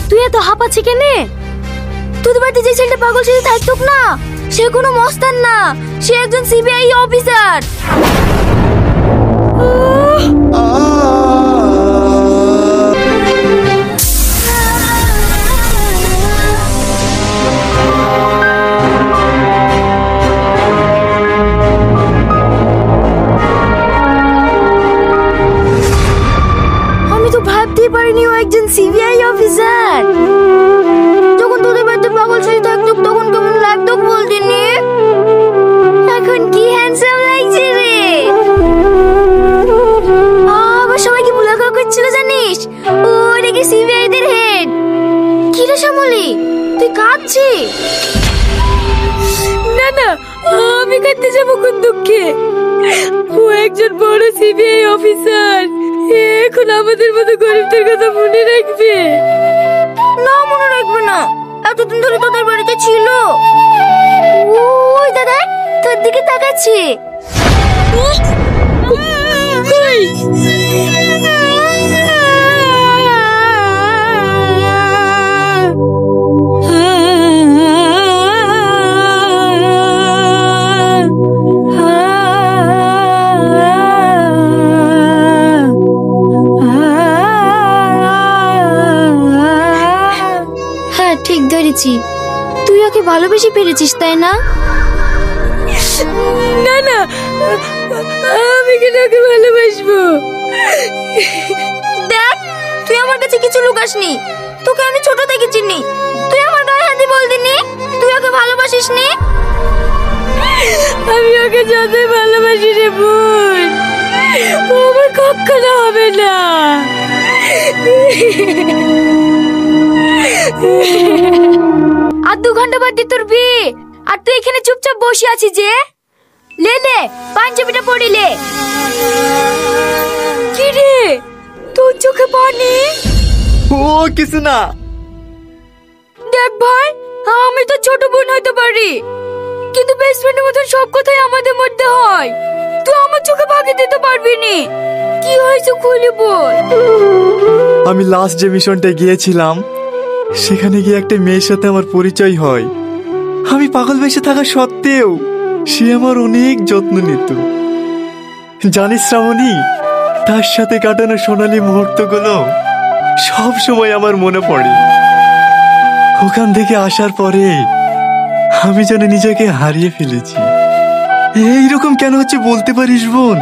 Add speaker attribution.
Speaker 1: তুই এত হাঁপাচ্ছি কেনে? তোদের বাড়িতে যে ছেলেটা পাগল সেটা থাকতুক না, সে কোনো মস্তান না, সে একজন সিবিআই অফিসার। আমি তো ভাবতেই পারিনি ও একজন সিবিআই অফিসার। যখন তোদের বাড়িতে পাগল ছেলে থাকতুক তখন কেমন লাগতো বলদিনি? এখন কি হ্যান্ডসাম লাগছে রে। আবার সবাই কি বুলাকা করছিল জানিস? ও নাকি সিবিআই দের হেড। কি রে শ্যামলী, তুই কাঁদছিস? না না, আমি কাঁদতে যাবো কোন দুঃখে? ও একজন বড় সিবিআই অফিসার, এখন আমাদের মতো গরিবদের কথা মনে রাখবে না? মনে রাখবে না, এতদিন ধরে তোদের বাড়িতে ছিল। ওই দাদা তোর দিকে তাকাচ্ছে। হ্যাঁ ঠিক ধরেছি, তুই ওকে ভালোবেসে ফেলেছিস তাই না? না না, আমি কেন ওকে ভালোবাসবো? দেখ, তুই আমার কাছে কিছু লুকাসনি, তোকে আমি ছোট থেকে চিনি। তুই আমার গায়ে হাত দিয়ে বলদিনি তুই ওকে ভালোবাসিস নি। আমি ওকে যতই ভালোবাসি রে বোন, ও আমার কখনো হবে না। আর 2 ঘন্টা বাদ দিয়ে তোর বিয়ে, আর তুই এখানে চুপচাপ বসে আছিস যে? লে লে পাঞ্জাবিটা পরিলে। কি রে, তোর চোখে পানি?
Speaker 2: ও কিছু না।
Speaker 1: দেখ ভাই, আমি তো ছোট বোন হতে পারি, কিন্তু বেস্ট ফ্রেন্ডের মতন সব কথাই আমাদের মধ্যে হয়। তুই আমার চোখে ভাগে দিতে পারবি নি। কি হয়েছে খুলে বল।
Speaker 2: আমি লাস্ট যে মিশনটা গিয়েছিলাম সেখানে গিয়ে একটা মেয়ের সাথে আমার পরিচয় হয়। আমি পাগল বেশে থাকা সত্ত্বেও সে আমার অনেক যত্ন নিত। জানিস শ্রাবণী, তার সাথে কাটানো সোনালী মুহূর্তগুলো সব সময় আমার মনে পড়ে। ওখান থেকে আসার পরে আমি যেন নিজেকে হারিয়ে ফেলেছি। এইরকম কেন হচ্ছে বলতে পারিস বোন?